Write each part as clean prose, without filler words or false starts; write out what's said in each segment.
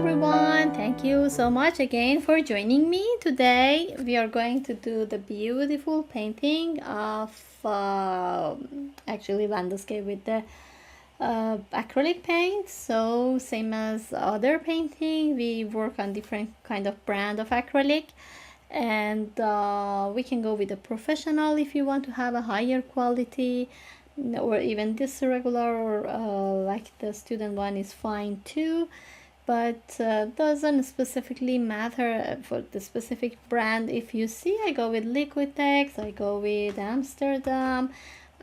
everyone, thank you so much again for joining me. Today we are going to do the beautiful painting of actually landscape with the acrylic paint. So same as other painting, we work on different kind of brand of acrylic, and we can go with a professional if you want to have a higher quality, or even this regular, or like the student one is fine too. But doesn't specifically matter for the specific brand. If you see, I go with Liquitex, I go with Amsterdam,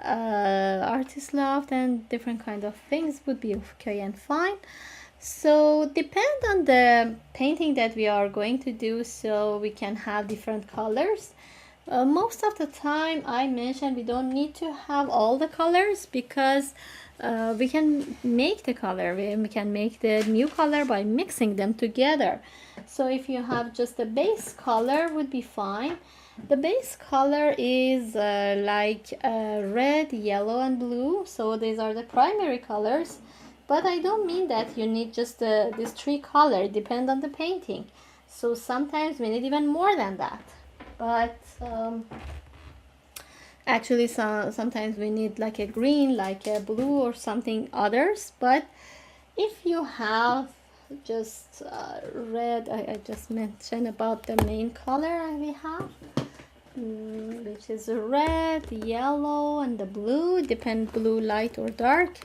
Artist Loft, and different kind of things would be okay and fine. So depend on the painting that we are going to do, so we can have different colors. Most of the time I mentioned we don't need to have all the colors, because we can make the color, we can make the new color by mixing them together. So if you have just the base color would be fine. The base color is like red, yellow and blue, so these are the primary colors. But I don't mean that you need just these three colors, depend on the painting. So sometimes we need even more than that. But actually sometimes we need like a green, like a blue or something others. But if you have just red, I just mentioned about the main color we have, which is red, yellow and the blue, depend blue light or dark.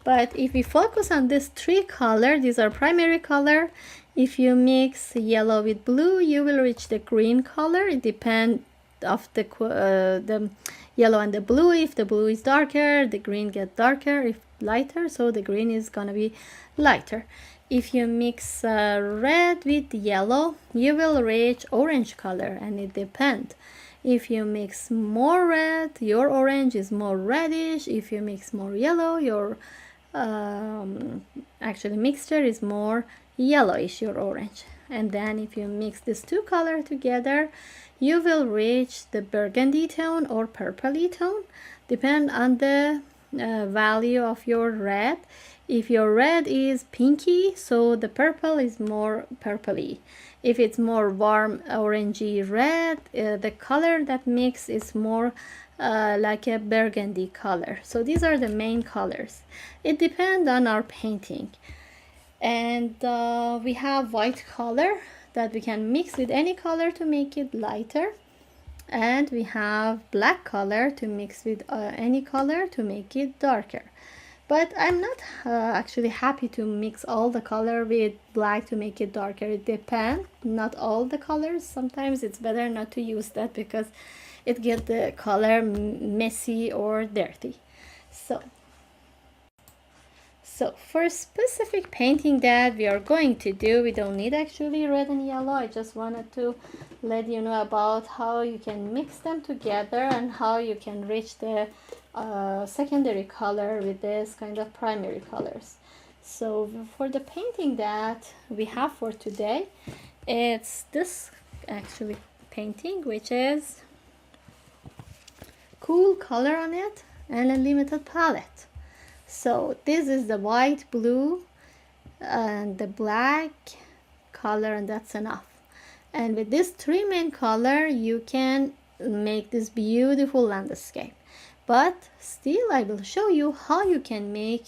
But if we focus on these three colors, these are primary color. If you mix yellow with blue, you will reach the green color. It depends of the yellow and the blue. If the blue is darker, the green get darker. If lighter, so the green is gonna be lighter. If you mix red with yellow, you will reach orange color, and it depends. If you mix more red, your orange is more reddish. If you mix more yellow, your actually mixture is more yellowish, your orange. And then if you mix these two colors together, you will reach the burgundy tone or purpley tone, depend on the value of your red. If your red is pinky, so the purple is more purpley. If it's more warm orangey red, the color that mix is more like a burgundy color. So these are the main colors. It depends on our painting. And we have white color that we can mix with any color to make it lighter, and we have black color to mix with any color to make it darker. But I'm not actually happy to mix all the color with black to make it darker. It depends, not all the colors. Sometimes it's better not to use that because it gets the color messy or dirty. So for a specific painting that we are going to do, we don't need actually red and yellow. I just wanted to let you know about how you can mix them together and how you can reach the secondary color with this kind of primary colors. So for the painting that we have for today, it's this actually painting, which is cool color on it and a limited palette. So this is the white, blue and the black color, and that's enough. And with these three main color you can make this beautiful landscape. But still I will show you how you can make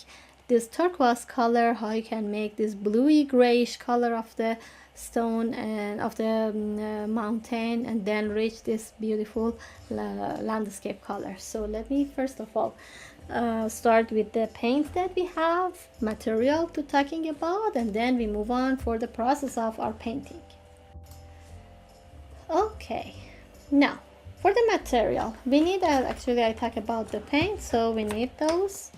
this turquoise color, how you can make this bluey grayish color of the stone and of the mountain, and then reach this beautiful landscape color. So let me first of all start with the paint that we have, material to talking about, and then we move on for the process of our painting. Okay, now for the material we need actually I talk about the paint, so we need those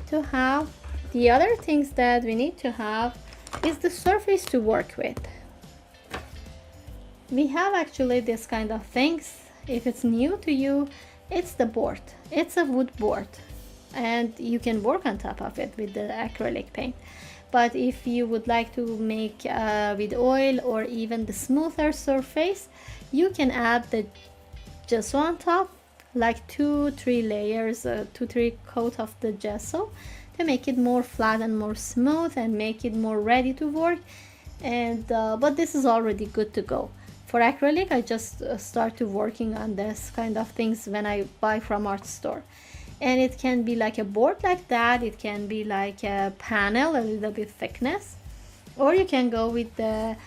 to have. The other things that we need to have is the surface to work with. We have actually this kind of things. If it's new to you, it's the board. It's a wood board, and you can work on top of it with the acrylic paint. But if you would like to make with oil or even the smoother surface, you can add the gesso on top, like 2-3 layers, 2-3 coat of the gesso to make it more flat and more smooth and make it more ready to work. and but this is already good to go. For acrylic, I just started working on this kind of things when I buy from art store, and it can be like a board like that, it can be like a panel a little bit thickness, or you can go with the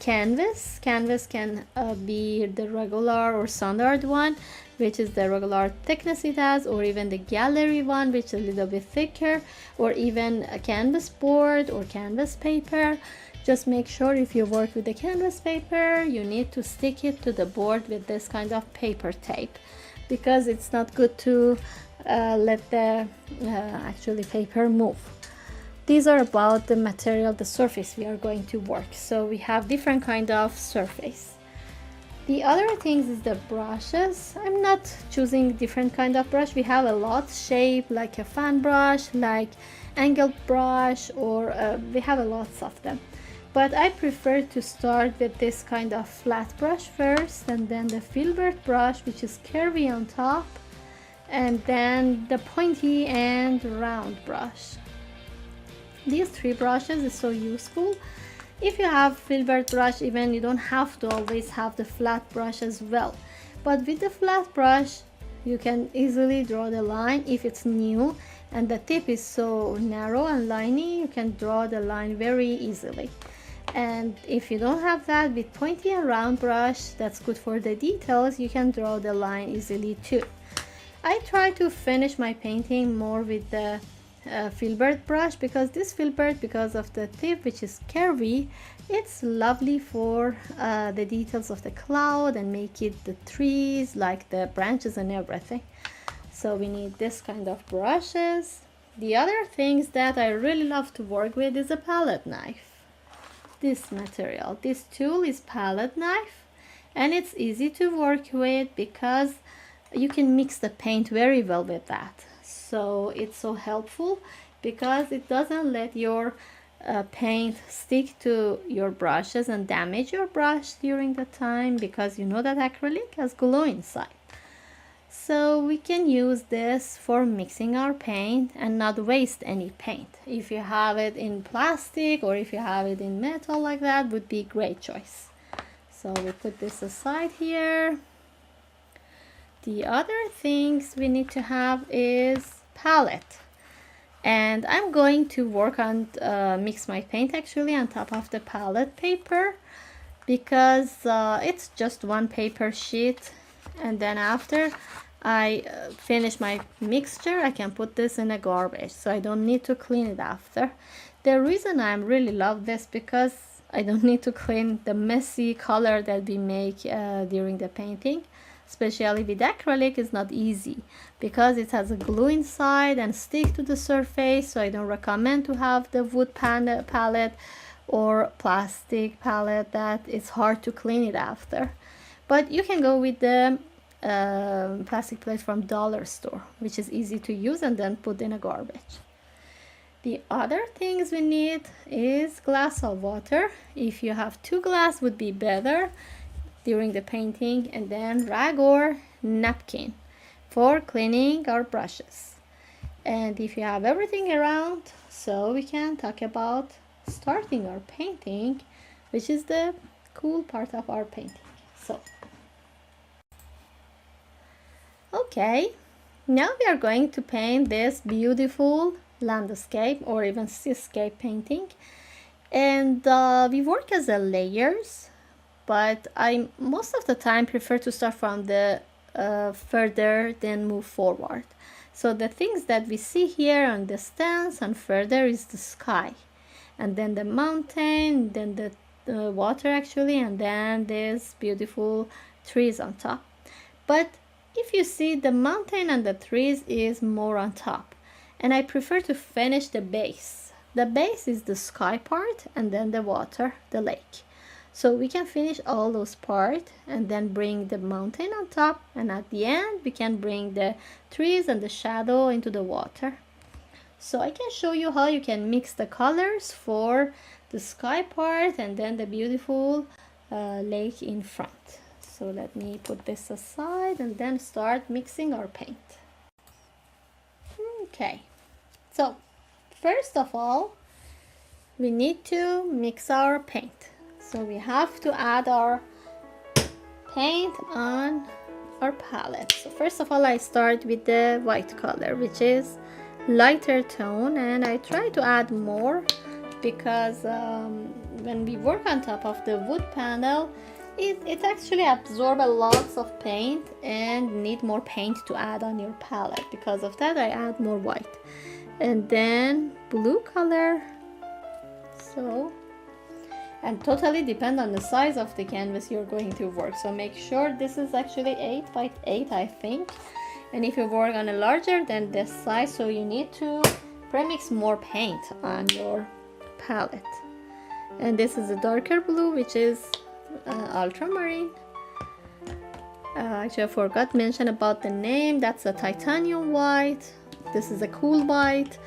canvas can be the regular or standard one, which is the regular thickness it has, or even the gallery one, which is a little bit thicker, or even a canvas board or canvas paper. Just make sure if you work with the canvas paper, you need to stick it to the board with this kind of paper tape, because it's not good to let the actually paper move. These are about the material, the surface we are going to work. So we have different kind of surface. The other things is the brushes. I'm not choosing different kind of brush. We have a lot shape, like a fan brush, like angled brush, or we have a lots of them. But I prefer to start with this kind of flat brush first, and then the filbert brush, which is curvy on top, and then the pointy and round brush. These three brushes is so useful. If you have filbert brush, even you don't have to always have the flat brush as well. But with the flat brush, you can easily draw the line. If it's new and the tip is so narrow and liney, you can draw the line very easily. And if you don't have that, with pointy and round brush, that's good for the details, you can draw the line easily too. I try to finish my painting more with the filbert brush, because this filbert, because of the tip which is curvy, it's lovely for the details of the cloud and make it the trees, like the branches and everything. So we need this kind of brushes. The other things that I really love to work with is a palette knife. This material, this tool is palette knife, and it's easy to work with because you can mix the paint very well with that. So it's so helpful because it doesn't let your paint stick to your brushes and damage your brush during the time, because you know that acrylic has glue inside. So we can use this for mixing our paint and not waste any paint. If you have it in plastic or if you have it in metal like that, would be a great choice. So we put this aside here. The other things we need to have is palette, and I'm going to work on mix my paint actually on top of the palette paper, because it's just one paper sheet, and then after I finish my mixture, I can put this in a garbage, so I don't need to clean it after. The reason I really love this, because I don't need to clean the messy color that we make during the painting. Especially with acrylic, is not easy because it has a glue inside and stick to the surface. So I don't recommend to have the wood palette or plastic palette, that it's hard to clean it after. But you can go with the plastic plate from dollar store, which is easy to use and then put in a garbage. The other things we need is glass of water. If you have 2 glass would be better during the painting, and then rag or napkin for cleaning our brushes. And if you have everything around, so we can talk about starting our painting, which is the cool part of our painting. So okay, now we are going to paint this beautiful landscape or even seascape painting, and we work as a layers, but I most of the time prefer to start from the further, then move forward. So the things that we see here on the stance and further is the sky, and then the mountain, then the water actually, and then there's beautiful trees on top. But if you see, the mountain and the trees is more on top, and I prefer to finish the base. The base is the sky part, and then the water, the lake. So we can finish all those parts and then bring the mountain on top, and at the end we can bring the trees and the shadow into the water. So I can show you how you can mix the colors for the sky part and then the beautiful lake in front. So let me put this aside and then start mixing our paint. Okay, so first of all, we need to mix our paint. So we have to add our paint on our palette. So first of all, I start with the white color, which is lighter tone, and I try to add more because when we work on top of the wood panel, it actually absorbs a lot of paint and need more paint to add on your palette. Because of that, I add more white. And then blue color. So, and totally depend on the size of the canvas you're going to work. So make sure this is actually 8 by 8, I think. And if you work on a larger than this size, so you need to premix more paint on your palette. And this is a darker blue, which is ultramarine. Actually, I forgot to mention about the name. That's a titanium white. This is a cool white,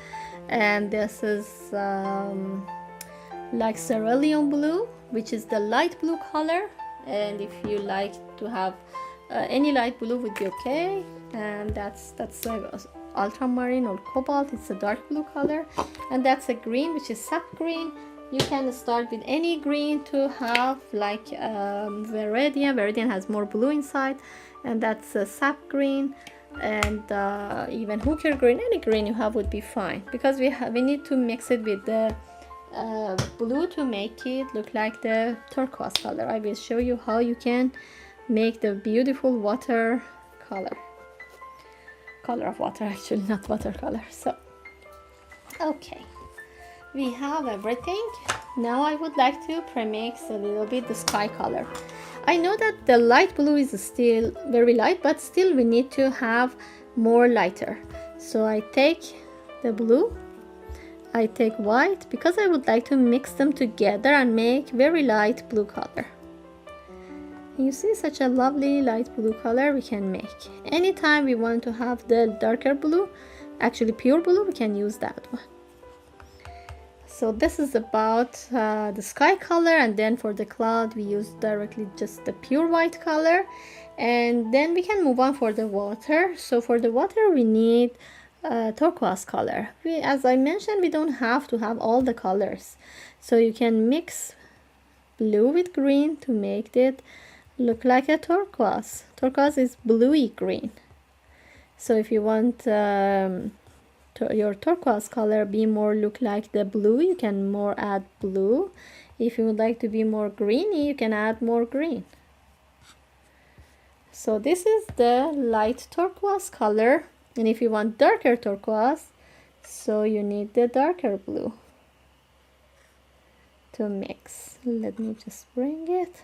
and this is like cerulean blue, which is the light blue color. And if you like to have any light blue would be okay. And that's ultramarine or cobalt. It's a dark blue color. And that's a green, which is sap green. You can start with any green to have like Viridian. Viridian has more blue inside, and that's a sap green. And even hooker green, any green you have would be fine, because we need to mix it with the blue to make it look like the turquoise color. I will show you how you can make the beautiful water color of water, actually, not watercolor. So okay, we have everything. Now I would like to premix a little bit the sky color. I know that the light blue is still very light, but still we need to have more lighter. So I take the blue, I take white, because I would like to mix them together and make very light blue color. You see, such a lovely light blue color we can make. Anytime we want to have the darker blue, actually pure blue, we can use that one. So this is about the sky color, and then for the cloud we use directly just the pure white color. And then we can move on for the water. So for the water we need turquoise color. As I mentioned, we don't have to have all the colors. So you can mix blue with green to make it look like a turquoise. Turquoise is bluey green. So if you want your turquoise color be more look like the blue, you can more add blue. If you would like to be more greeny, you can add more green. So this is the light turquoise color, and if you want darker turquoise, so you need the darker blue to mix. Let me just bring it.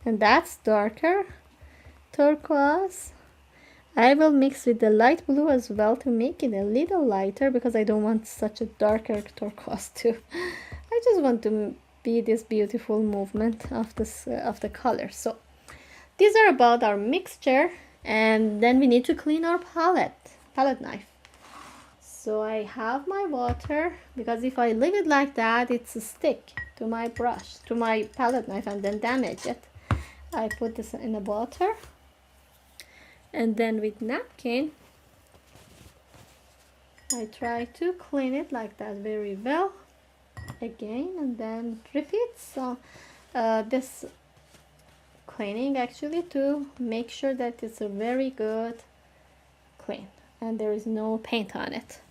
And that's darker turquoise. I will mix with the light blue as well to make it a little lighter, because I don't want such a darker turquoise too. I just want to be this beautiful movement of the color. So these are about our mixture, and then we need to clean our palette knife. So I have my water, because if I leave it like that, it's a stick to my brush, to my palette knife, and then damage it. I put this in the water, and then with napkin I try to clean it like that very well again, and then repeat. So this cleaning actually to make sure that it's a very good clean and there is no paint on it.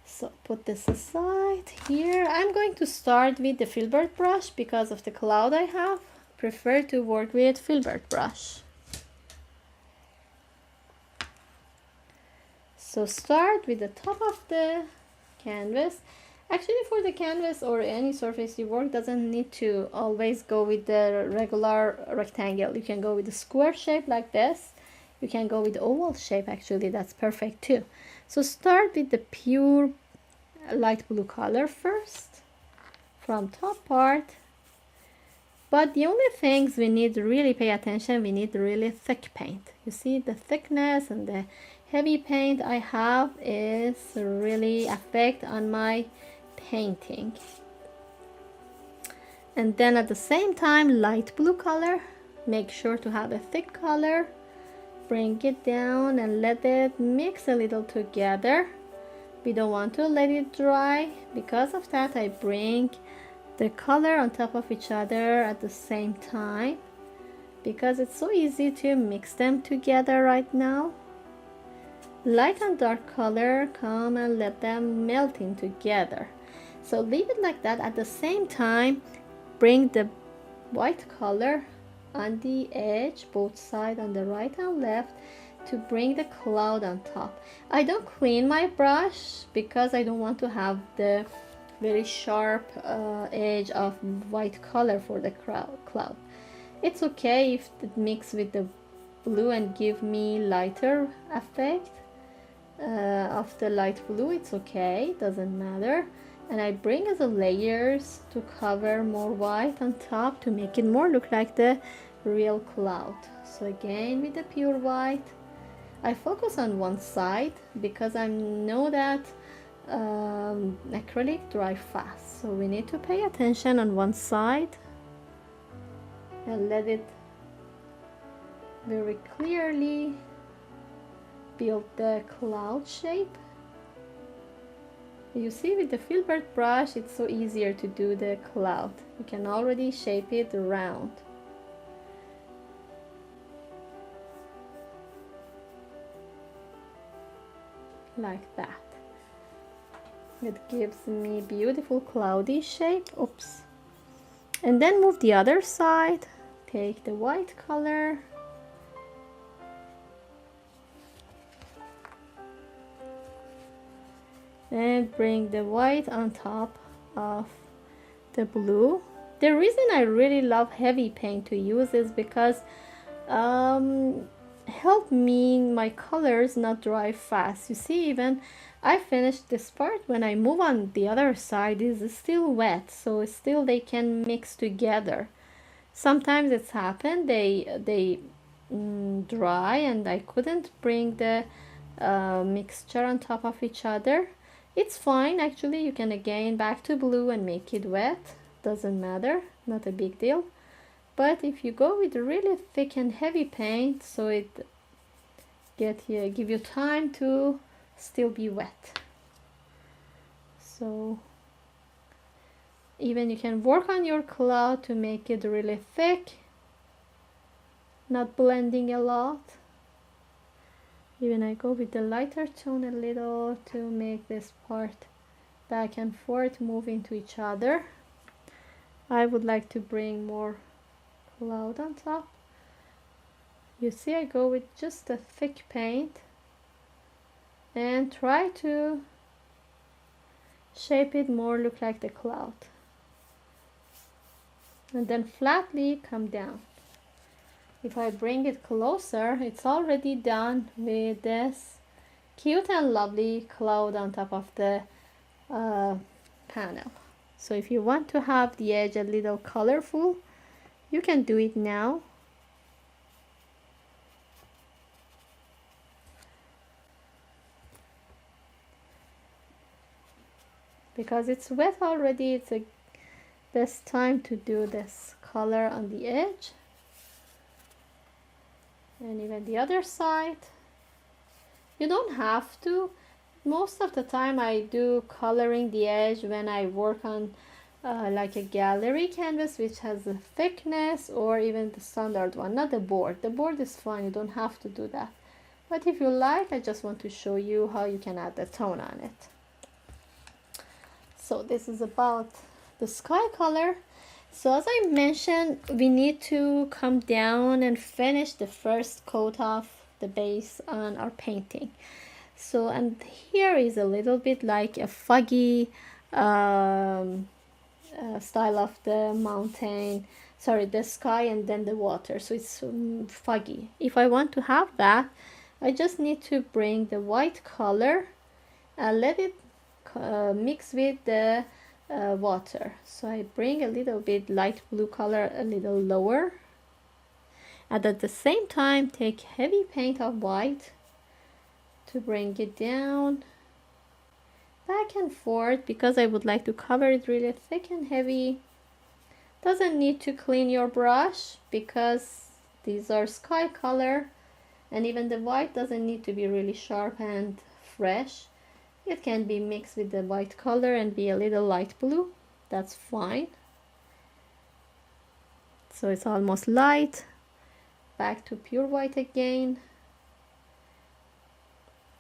So put this aside. Here I'm going to start with the filbert brush, because of the cloud I have. Prefer to work with filbert brush. So start with the top of the canvas. Actually, for the canvas or any surface you work, doesn't need to always go with the regular rectangle. You can go with the square shape like this. You can go with the oval shape, actually, that's perfect too. So start with the pure light blue color first from top part. But the only things we need to really pay attention, we need really thick paint. You see the thickness and the heavy paint I have is really affect on my painting. And then at the same time, light blue color, make sure to have a thick color. Bring it down and let it mix a little together We don't want to let it dry. Because of that, I bring the color on top of each other at the same time, because it's so easy to mix them together right now. Light and dark color come and let them melt in together. So leave it like that. At the same time, bring the white color on the edge, both sides, on the right and left, to bring the cloud on top. I don't clean my brush because I don't want to have the very sharp edge of white color for the cloud. It's okay if it mix with the blue and give me lighter effect of the light blue. It's okay, doesn't matter. And I bring as a layers to cover more white on top to make it more look like the real cloud. So again, with the pure white, I focus on one side because I know that acrylic dry fast, so we need to pay attention on one side and let it very clearly build the cloud shape. You see, with the filbert brush it's so easier to do the cloud. You can already shape it round. Like that. It gives me beautiful cloudy shape. Oops. And then move the other side. Take the white color. And bring the white on top of the blue. The reason I really love heavy paint to use is because help me my colors not dry fast. You see, even I finished this part, when I move on the other side is still wet, so still they can mix together. Sometimes it's happened they dry and I couldn't bring the mixture on top of each other. It's fine, actually. You can again back to blue and make it wet, doesn't matter, not a big deal. But if you go with really thick and heavy paint, so it give you time to still be wet. So even you can work on your cloud to make it really thick, not blending a lot. Even I go with the lighter tone a little to make this part back and forth move into each other. I would like to bring more cloud on top. You see, I go with just a thick paint and try to shape it more look like the cloud, and then flatly come down. If I bring it closer, it's already done with this cute and lovely cloud on top of the panel. So if you want to have the edge a little colorful, you can do it now. Because it's wet already, it's a best time to do this color on the edge. And even the other side. You don't have to. Most of the time I do coloring the edge when I work on like a gallery canvas which has a thickness, or even the standard one, not the board. The board is fine, you don't have to do that. But if you like, I just want to show you how you can add the tone on it. So this is about the sky color. So as I mentioned, we need to come down and finish the first coat of the base on our painting. So, and here is a little bit like a foggy style of the mountain, sorry, the sky and then the water. So it's foggy. If I want to have that, I just need to bring the white color and let it mix with the water. So I bring a little bit light blue color a little lower, and at the same time take heavy paint of white to bring it down back and forth, because I would like to cover it really thick and heavy. Doesn't need to clean your brush because these are sky color, and even the white doesn't need to be really sharp and fresh. It can be mixed with the white color and be a little light blue. That's fine. So it's almost light. Back to pure white again.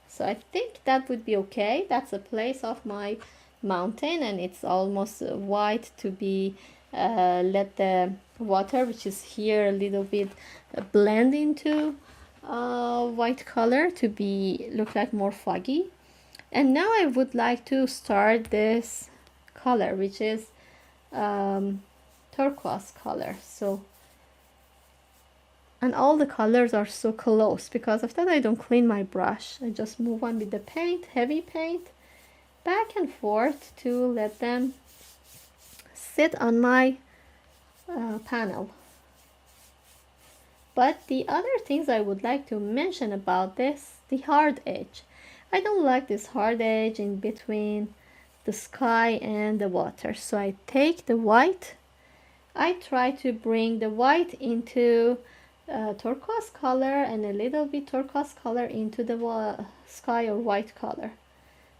So I think that would be okay. That's the place of my mountain, and it's almost white to be let the water, which is here, a little bit blend into white color to be look like more foggy. And now I would like to start this color, which is turquoise color. So, and all the colors are so close. Because of that, I don't clean my brush. I just move on with the paint, heavy paint, back and forth to let them sit on my panel. But the other things I would like to mention about this, the hard edge. I don't like this hard edge in between the sky and the water. So I take the white, I try to bring the white into turquoise color and a little bit turquoise color into the sky or white color.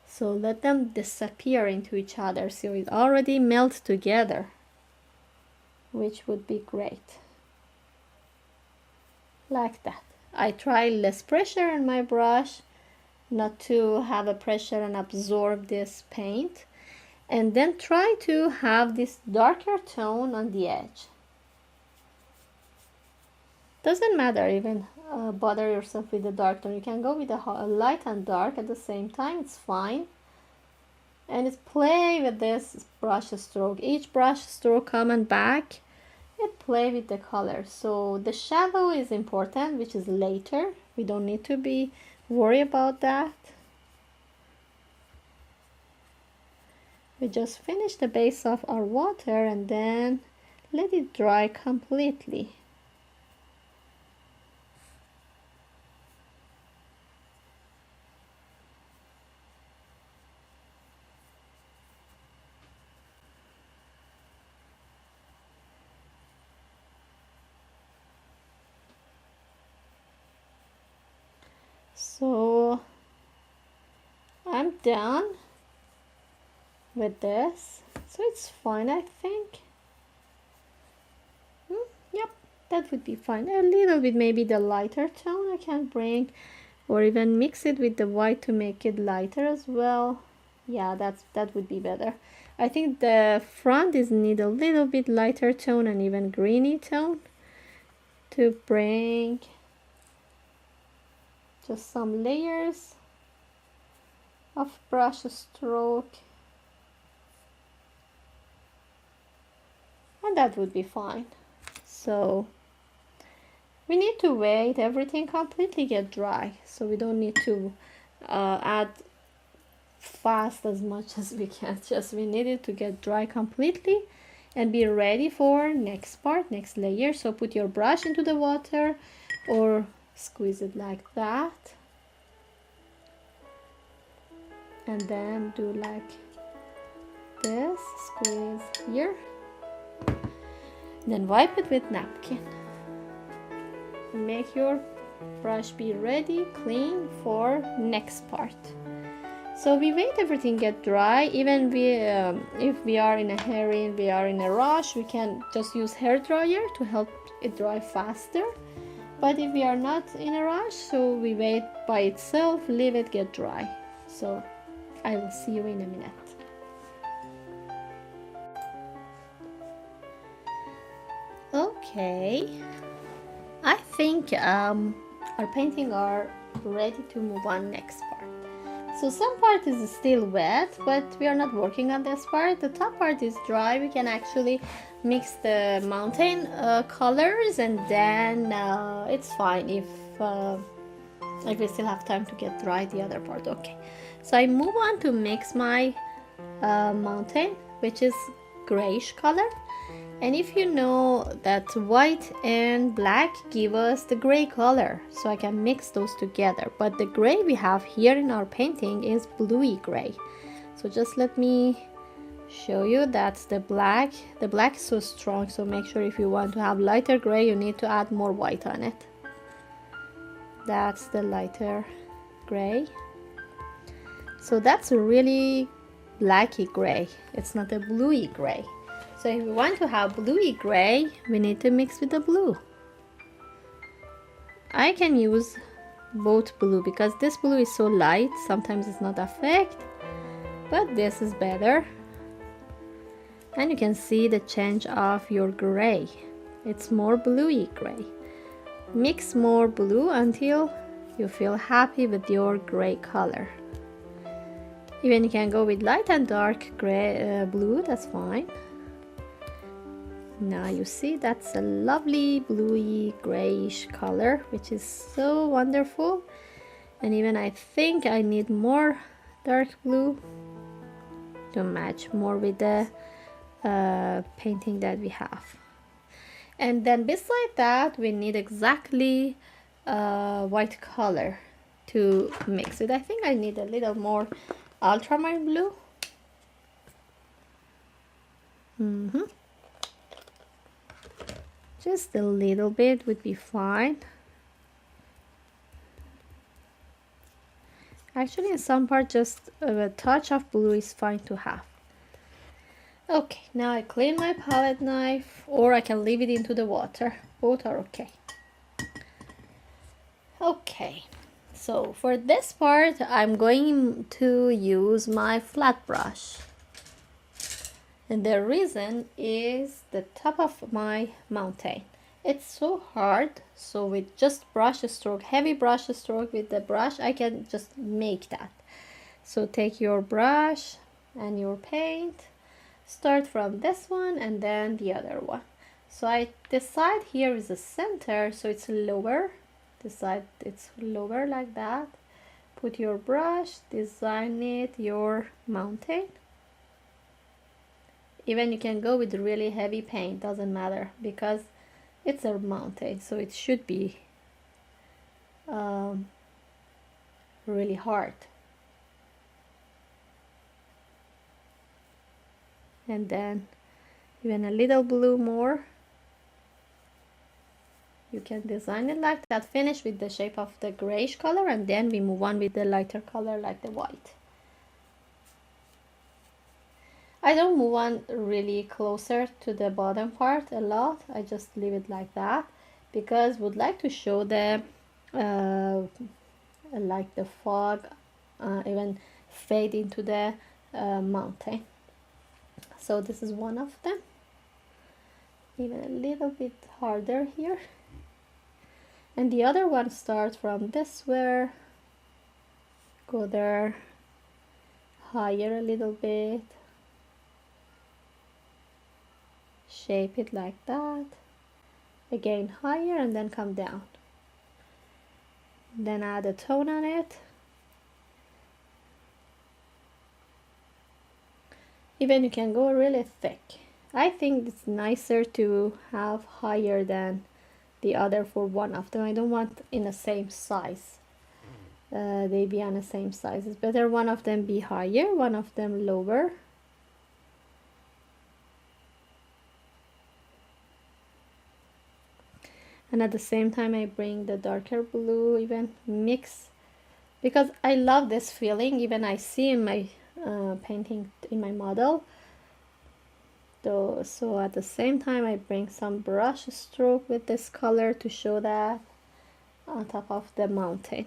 So let them disappear into each other so it already melts together, which would be great. Like that. I try less pressure on my brush, not to have a pressure and absorb this paint, and then try to have this darker tone on the edge. Doesn't matter even bother yourself with the dark tone. You can go with a light and dark at the same time, it's fine. And it's play with this brush stroke. Each brush stroke come and back, it play with the color. So the shadow is important, which is later. We don't need to be worry about that. We just finish the base of our water and then let it dry completely. So I'm done with this, so it's fine, I think. Yep, that would be fine. A little bit maybe the lighter tone I can bring, or even mix it with the white to make it lighter as well. Yeah, that would be better. I think the front is need a little bit lighter tone and even greeny tone to bring just some layers of brush stroke, and that would be fine. So we need to wait everything completely get dry, so we don't need to add fast as much as we can. Just we need it to get dry completely and be ready for next part, next layer. So put your brush into the water or squeeze it like that, and then do like this, squeeze here, then wipe it with napkin. Make your brush be ready, clean for next part. So we wait everything get dry. Even if we are in a hurry and we are in a rush, we can just use hair dryer to help it dry faster. But if we are not in a rush, so we wait by itself, leave it get dry. So I will see you in a minute. Okay, I think our painting are ready to move on next part. So some part is still wet, but we are not working on this part. The top part is dry. We can actually mix the mountain colors, and then it's fine if we still have time to get dry the other part. Okay, so I move on to mix my mountain, which is grayish color. And if you know that white and black give us the gray color, so I can mix those together. But the gray we have here in our painting is bluey gray. So just let me show you. That's the black. The black is so strong, so make sure if you want to have lighter gray, you need to add more white on it. That's the lighter gray. So that's a really blacky gray. It's not a bluey gray. So if we want to have bluey gray, we need to mix with the blue. I can use both blue because this blue is so light, sometimes it's not affect, but this is better. And you can see the change of your gray. It's more bluey gray. Mix more blue until you feel happy with your gray color. Even you can go with light and dark gray, blue, that's fine. Now you see that's a lovely bluey grayish color, which is so wonderful. And even I think I need more dark blue to match more with the painting that we have. And then beside that we need exactly white color to mix it. I think I need a little more ultramarine blue. Just a little bit would be fine. Actually in some part just a touch of blue is fine to have. Okay, now I clean my palette knife, or I can leave it into the water. Both are okay. Okay, so for this part I'm going to use my flat brush. And the reason is the top of my mountain. It's so hard, so with just brush stroke, heavy brush stroke with the brush, I can just make that. So take your brush and your paint. Start from this one and then the other one. So this side here is the center, so it's lower. This side it's lower like that. Put your brush, design it your mountain. Even you can go with really heavy paint, doesn't matter, because it's a mountain, so it should be really hard. And then even a little blue more, you can design it like that. Finish with the shape of the grayish color, and then we move on with the lighter color like the white. I don't move on really closer to the bottom part a lot. I just leave it like that because would like to show the like the fog even fade into the mountain. So this is one of them. Even a little bit harder here. And the other one starts from this where, go there, higher a little bit, shape it like that, again higher, and then come down. Then add a tone on it. Even you can go really thick. I think it's nicer to have higher than the other for one of them. I don't want in the same size. They be on the same size. It's better one of them be higher, one of them lower. And at the same time I bring the darker blue, even mix, because I love this feeling. Even I see in my painting, in my model. So at the same time I bring some brush stroke with this color to show that on top of the mountain.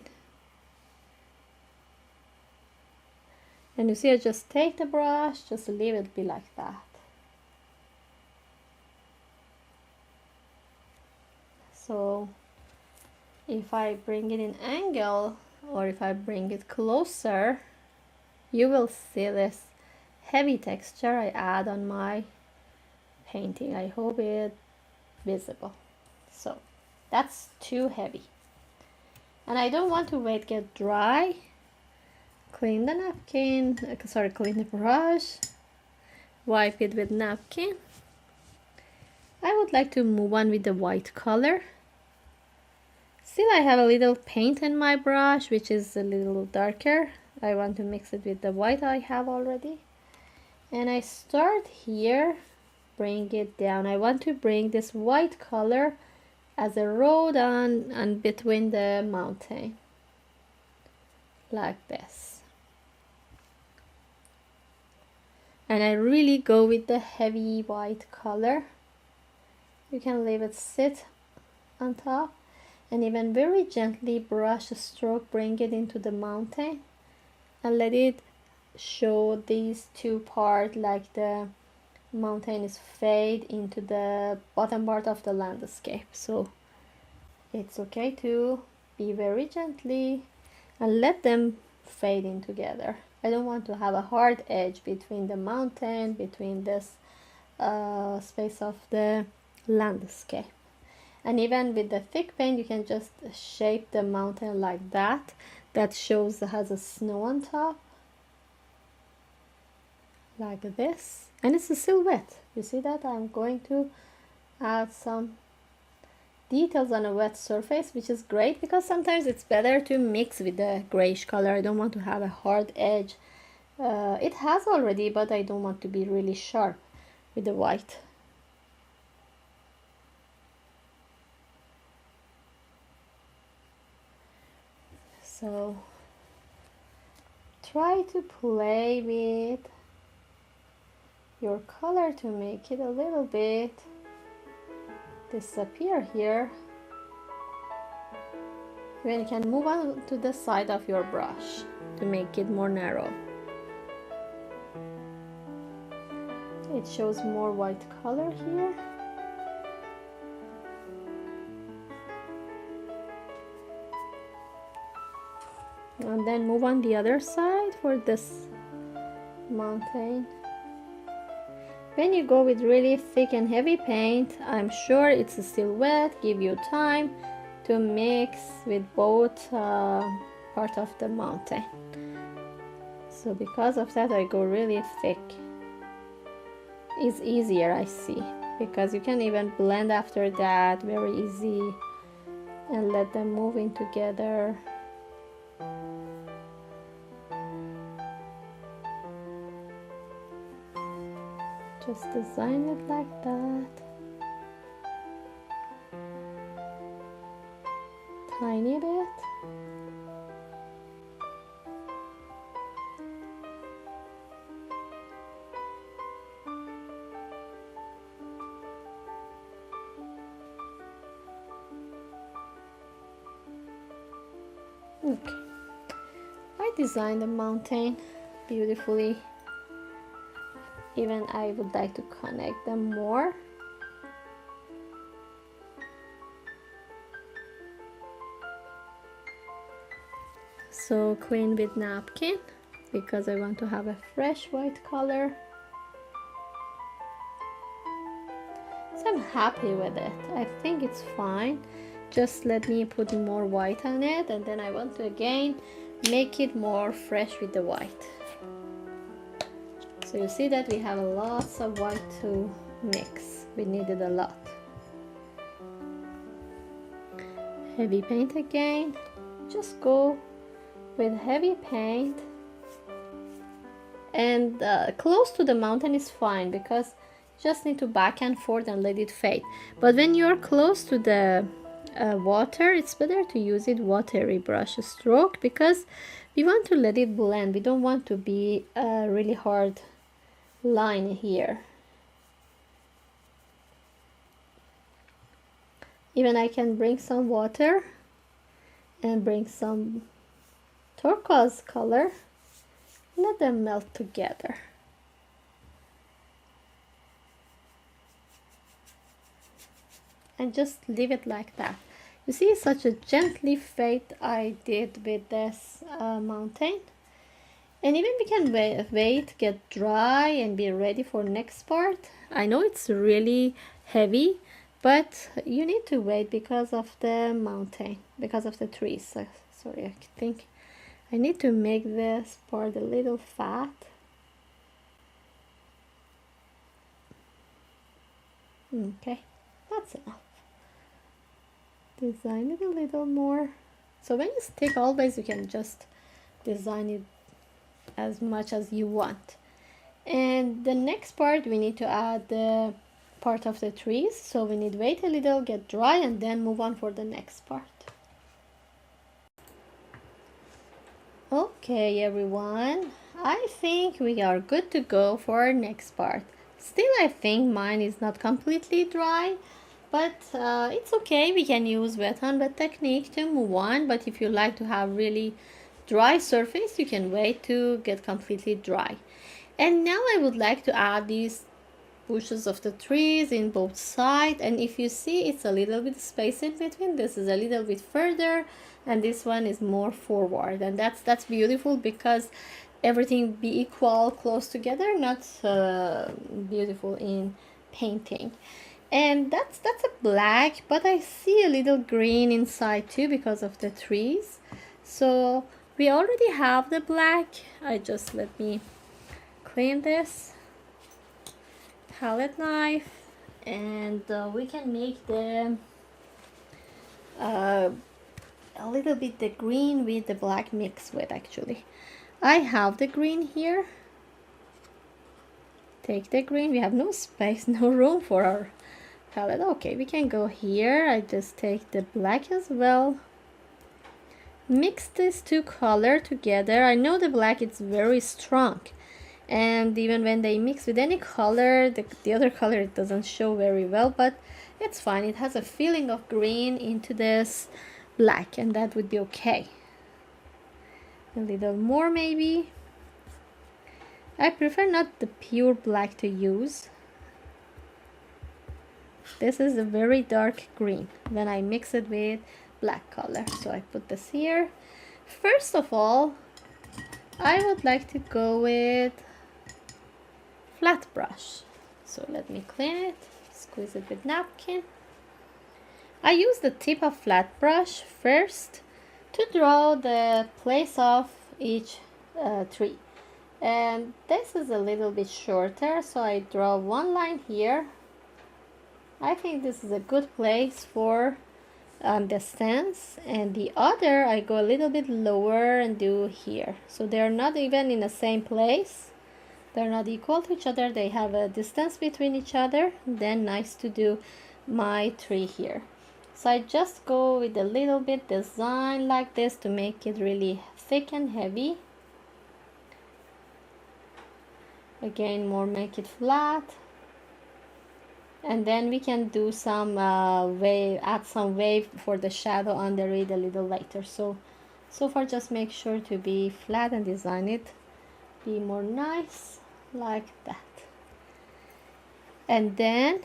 And you see, I just take the brush, just leave it be like that. So if I bring it in angle, or if I bring it closer, you will see this heavy texture I add on my painting. I hope it's visible. So that's too heavy. And I don't want to wait get dry. Clean the napkin, clean the brush, wipe it with napkin. I would like to move on with the white color. Still I have a little paint in my brush, which is a little darker. I want to mix it with the white I have already. And I start here, bring it down. I want to bring this white color as a road on between the mountain. Like this. and I really go with the heavy white color. You can leave it sit on top, and even very gently brush a stroke, bring it into the mountain and let it show these two parts, like the mountain is fade into the bottom part of the landscape. So it's okay to be very gently and let them fade in together. I don't want to have a hard edge between the mountain, between this space of the landscape. And even with the thick paint, you can just shape the mountain like that. That shows it has a snow on top, like this. And it's a silhouette. You see that? I'm going to add some details on a wet surface, which is great because sometimes it's better to mix with the grayish color. I don't want to have a hard edge. It has already, but I don't want to be really sharp with the white. So try to play with your color to make it a little bit disappear here. Then you can move on to the side of your brush to make it more narrow. It shows more white color here. And then move on the other side for this mountain. When you go with really thick and heavy paint, I'm sure it's a silhouette, give you time to mix with both part of the mountain. So because of that, I go really thick. It's easier, I see, because you can even blend after that very easy and let them move in together. Just design it like that. Tiny bit. Okay. I designed the mountain beautifully. Even I would like to connect them more. So clean with napkin because I want to have a fresh white color. So I'm happy with it. I think it's fine. Just let me put more white on it, and then I want to again make it more fresh with the white. So you see that we have lots of white to mix. We needed a lot. Heavy paint again. Just go with heavy paint. And close to the mountain is fine because you just need to back and forth and let it fade. But when you're close to the water, it's better to use it watery brush stroke because we want to let it blend. We don't want to be a really hard line here. Even I can bring some water and bring some turquoise color. Let them melt together. And just leave it like that. You see such a gently fade I did with this mountain. And even we can wait, get dry and be ready for next part. I know it's really heavy, but you need to wait because of the mountain, because of the trees. Sorry, I think I need to make this part a little fat. Okay, that's enough. Design it a little more. So when you stick, always you can just design it as much as you want. And the next part we need to add the part of the trees, so we need wait a little, get dry, and then move on for the next part. Okay everyone, I think we are good to go for our next part. Still, I think mine is not completely dry, but it's okay. We can use wet on wet technique to move on, but if you like to have really dry surface, you can wait to get completely dry. And now I would like to add these bushes of the trees in both sides, and if you see, it's a little bit space in between. This is a little bit further and this one is more forward, and that's beautiful because everything be equal close together, not beautiful in painting. And that's a black, but I see a little green inside too because of the trees. So we already have the black. I just let me clean this palette knife, and we can make the a little bit the green with the black mix with. Actually, I have the green here. Take the green. We have no space, no room for our palette. Okay, we can go here. I just take the black as well. Mix these two colors together. I know the black is very strong, and even when they mix with any color, the other color, it doesn't show very well, but it's fine. It has a feeling of green into this black, and that would be okay. A little more maybe. I prefer not the pure black to use. This is a very dark green when I mix it with black color. So I put this here. First of all, I would like to go with flat brush. So let me clean it, squeeze it with napkin. I use the tip of flat brush first to draw the place of each tree. And this is a little bit shorter, so I draw one line here. I think this is a good place for the stems, and the other I go a little bit lower and do here. So they're not even in the same place. They're not equal to each other. They have a distance between each other. Then nice to do my tree here. So I just go with a little bit design like this to make it really thick and heavy. Again, more make it flat. And then we can do some wave, add some wave for the shadow under it a little later. So far just make sure to be flat and design it be more nice like that. And then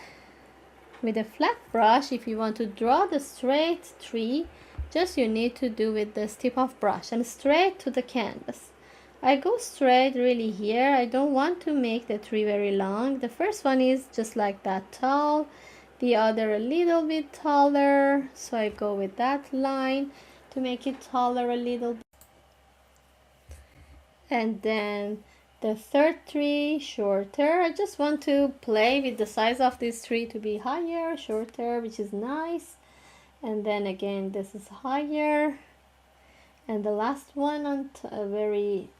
with a flat brush, if you want to draw the straight tree, just you need to do with this tip of brush and straight to the canvas. I go straight really here. I don't want to make the tree very long. The first one is just like that tall, the other a little bit taller, so I go with that line to make it taller a little bit. And then the third tree shorter. I just want to play with the size of this tree to be higher, shorter, which is nice. And then again this is higher, and the last one on very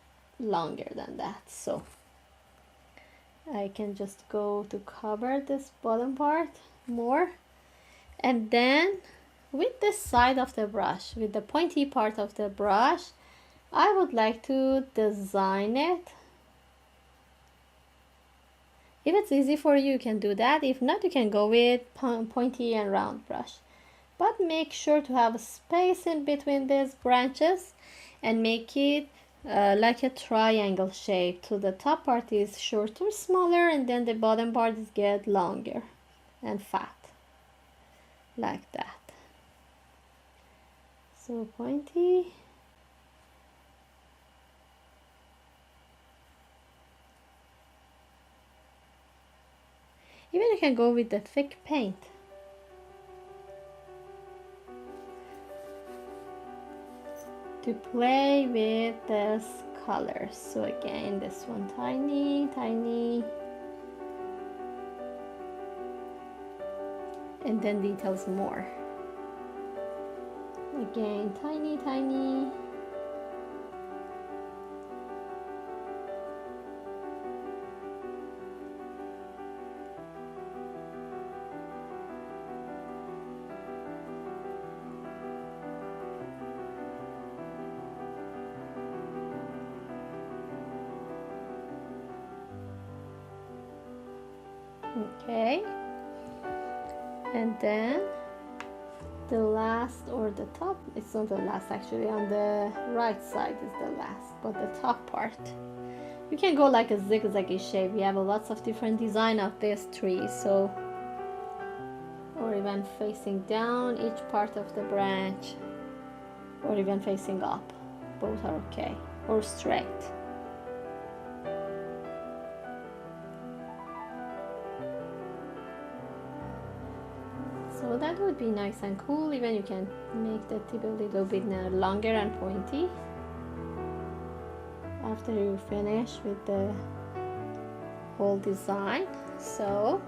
longer than that. So I can just go to cover this bottom part more, and then with the side of the brush, with the pointy part of the brush, I would like to design it. If it's easy for you, you can do that. If not, you can go with pointy and round brush, but make sure to have a space in between these branches and make it like a triangle shape. So the top part is shorter, smaller, and then the bottom part is get longer and fat like that. So pointy. Even you can go with the thick paint. To play with this colors. So again, this one tiny, and then details more. Again, tiny. Okay, and then the last, or the top, it's not the last actually, on the right side is the last, but the top part, you can go like a zigzaggy shape. We have lots of different design of this tree, so, or even facing down each part of the branch, or even facing up, both are okay, or straight. So that would be nice and cool. Even you can make the tip a little bit longer and pointy after you finish with the whole design. So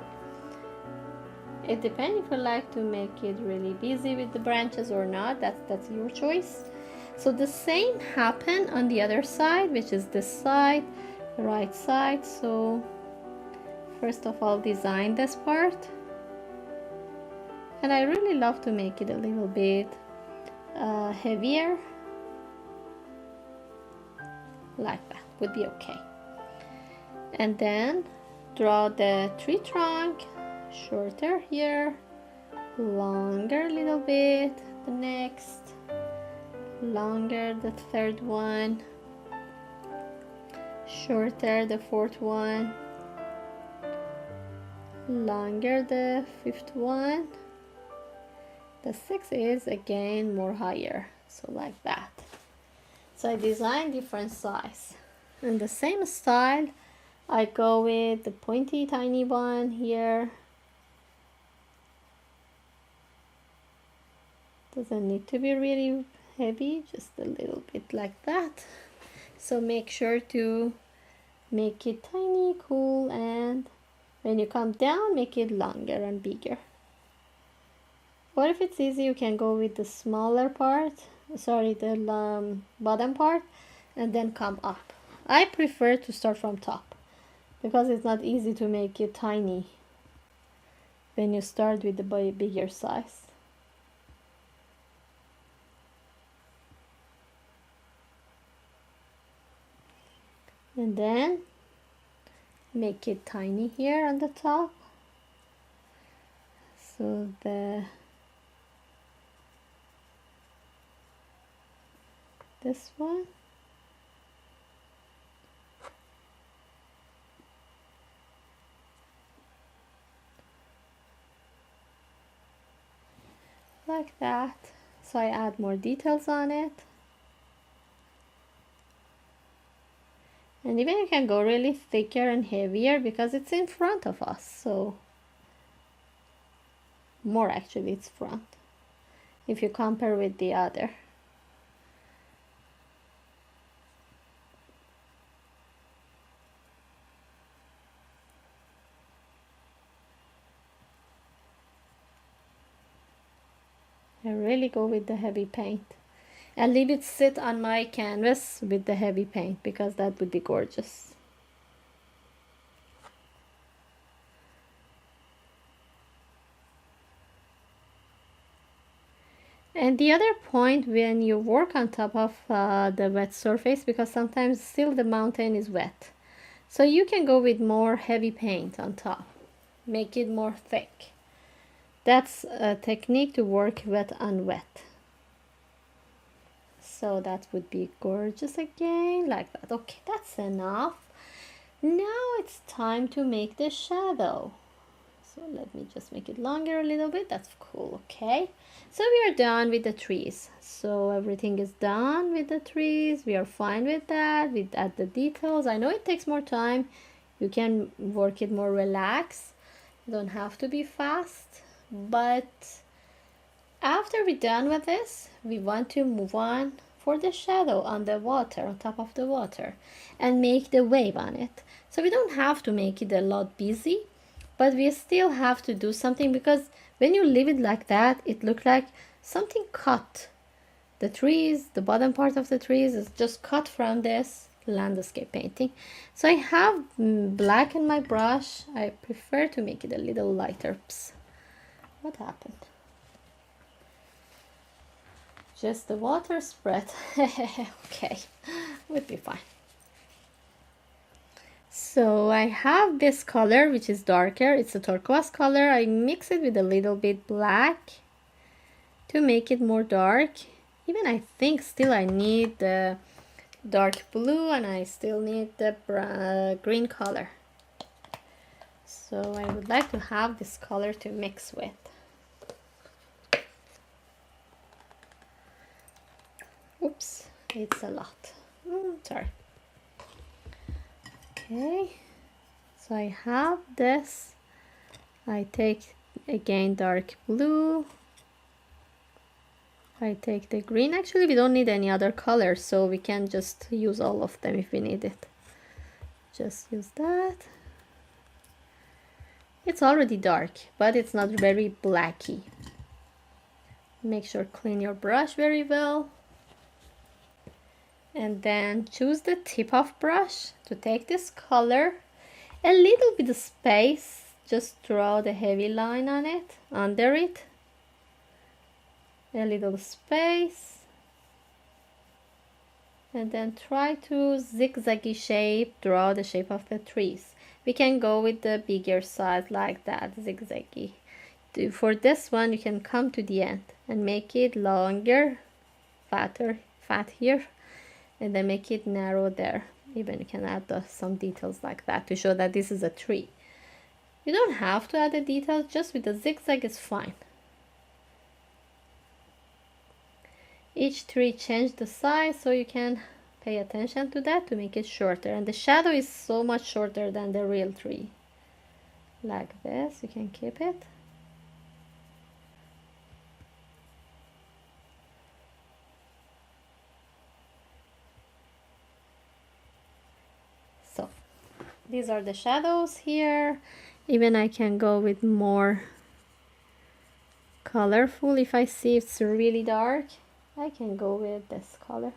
it depends if you like to make it really busy with the branches or not. That's your choice. So the same happen on the other side, which is this side, the right side. So first of all, design this part. And I really love to make it a little bit heavier, like that would be okay. And then draw the tree trunk, shorter here, longer a little bit, the next, longer the third one, shorter the fourth one, longer the fifth one. The sixth is again more higher, so like that. So I design different size. In the same style, I go with the pointy tiny one here. Doesn't need to be really heavy, just a little bit like that. So make sure to make it tiny, cool, and when you come down, make it longer and bigger. Or if it's easy, you can go with the smaller part, the bottom part, and then come up. I prefer to start from top because it's not easy to make it tiny when you start with the bigger size. And then make it tiny here on the top. So this one, like that. So I add more details on it. And even you can go really thicker and heavier because it's in front of us. So more actually, it's front if you compare with the other. I really go with the heavy paint and leave it sit on my canvas with the heavy paint because that would be gorgeous. And the other point when you work on top of the wet surface, because sometimes still the mountain is wet, so you can go with more heavy paint on top, make it more thick. That's a technique to work wet on wet. So that would be gorgeous again, like that. Okay, that's enough. Now it's time to make the shadow. So let me just make it longer a little bit. That's cool. Okay, so we are done with the trees. So everything is done with the trees. We are fine with that. We add the details. I know it takes more time. You can work it more relaxed. You don't have to be fast. But after we're done with this, we want to move on for the shadow on the water, on top of the water, and make the wave on it. So we don't have to make it a lot busy, but we still have to do something, because when you leave it like that, it looks like something cut. The trees, the bottom part of the trees is just cut from this landscape painting. So I have black in my brush. I prefer to make it a little lighter. Psst. What happened? Just the water spread. Okay, would be fine. So I have this color which is darker, it's a turquoise color. I mix it with a little bit black to make it more dark. Even I think still I need the dark blue and I still need the green color. So I would like to have this color to mix with. Oops, it's a lot. Sorry. Okay, so I have this. I take again dark blue. I take the green. Actually, we don't need any other color, so we can just use all of them if we need it. Just use that. It's already dark, but it's not very blacky. Make sure clean your brush very well. And then choose the tip of brush to take this color. A little bit of space, just draw the heavy line on it, under it. A little space. And then try to zigzaggy shape, draw the shape of the trees. We can go with the bigger size like that, zigzaggy. For this one, you can come to the end and make it longer, fat here, and then make it narrow there. Even you can add some details like that to show that this is a tree. You don't have to add the details, just with the zigzag is fine. Each tree change the size, so you can pay attention to that to make it shorter. And the shadow is so much shorter than the real tree. Like this, you can keep it. So, these are the shadows here. Even I can go with more colorful. If I see it's really dark, I can go with this color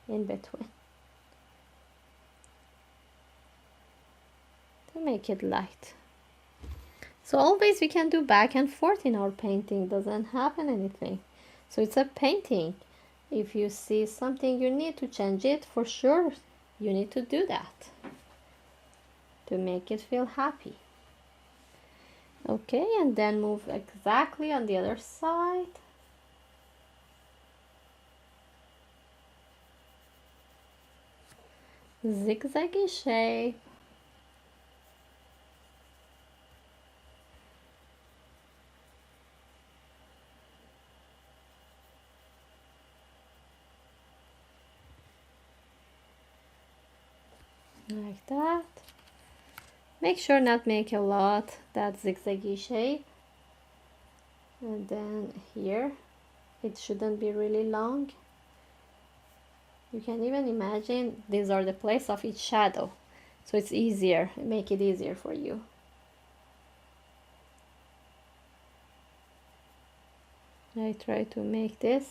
in between to make it light. So always we can do back and forth in our painting, doesn't happen anything. So it's a painting. If you see something you need to change it, for sure you need to do that to make it feel happy. Okay, and then move exactly on the other side. Zigzaggy shape. Like that. Make sure not make a lot, that zigzaggy shape. And then here, it shouldn't be really long. You can even imagine these are the place of each shadow, so it's easier, make it easier for you. I try to make this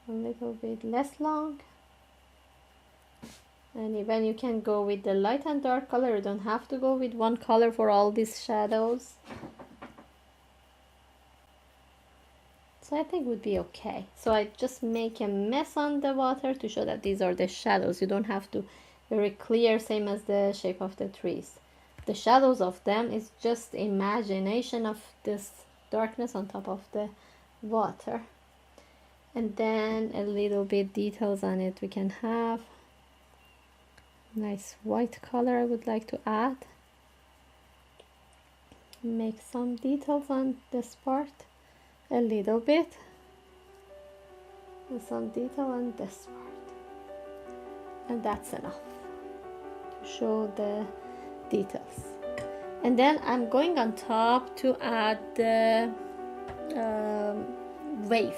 a little bit less long. And even you can go with the light and dark color, you don't have to go with one color for all these shadows. So I think would be okay. So I just make a mess on the water to show that these are the shadows. You don't have to very clear, same as the shape of the trees. The shadows of them is just imagination of this darkness on top of the water. And then a little bit details on it we can have. Nice white color I would like to add. Make some details on this part. A little bit. And some detail on this part. And that's enough to show the details. And then I'm going on top to add the wave.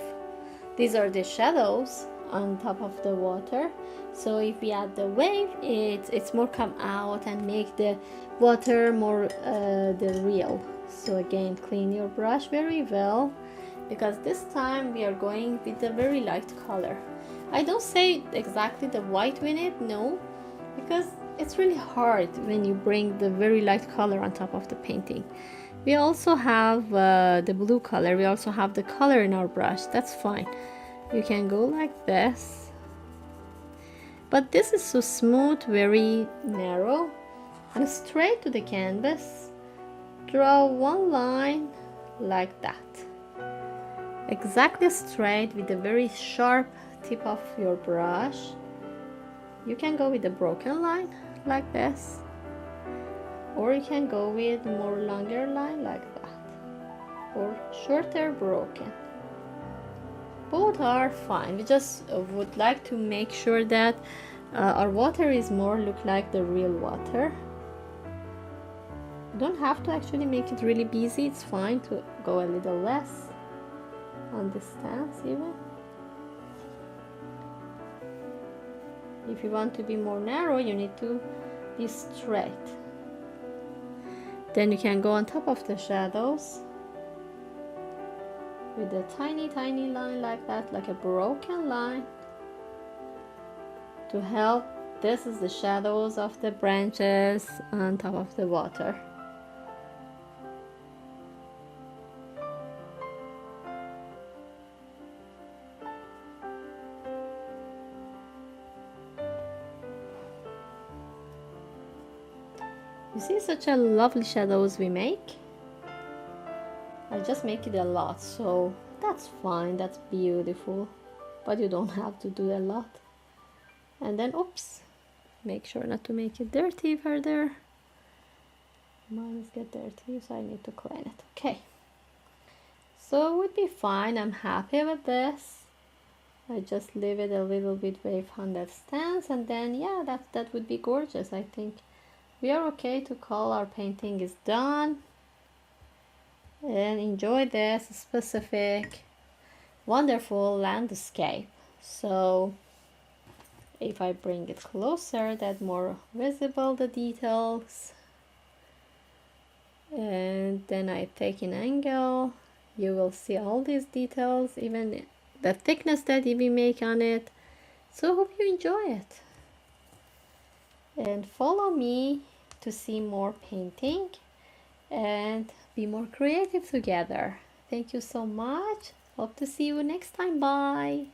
These are the shadows on top of the water. So if we add the wave, it's more come out and make the water more the real. So again, clean your brush very well, because this time we are going with a very light color. I don't say exactly the white we need, no, because it's really hard when you bring the very light color on top of the painting. We also have the blue color, we also have the color in our brush, that's fine. You can go like this, but this is so smooth, very narrow, and straight to the canvas. Draw one line like that, exactly straight with a very sharp tip of your brush. You can go with a broken line like this, or you can go with more longer line like that, or shorter broken. Both are fine. We just would like to make sure that our water is more look like the real water. You don't have to actually make it really busy. It's fine to go a little less on the stance even. If you want to be more narrow, you need to be straight. Then you can go on top of the shadows with a tiny line like that, like a broken line, to help. This is the shadows of the branches on top of the water. You see such a lovely shadows we make. I just make it a lot, so that's fine, that's beautiful, but you don't have to do a lot. And then oops, make sure not to make it dirty further. Mine get dirty, so I need to clean it. Okay, so it would be fine. I'm happy with this. I just leave it a little bit wave on that stance, and then yeah, that would be gorgeous. I think we are okay to call our painting is done. And enjoy this specific wonderful landscape. So if I bring it closer, that more visible the details, and then I take an angle, you will see all these details, even the thickness that we make on it. So hope you enjoy it, and follow me to see more painting and be more creative together. Thank you so much. Hope to see you next time. Bye.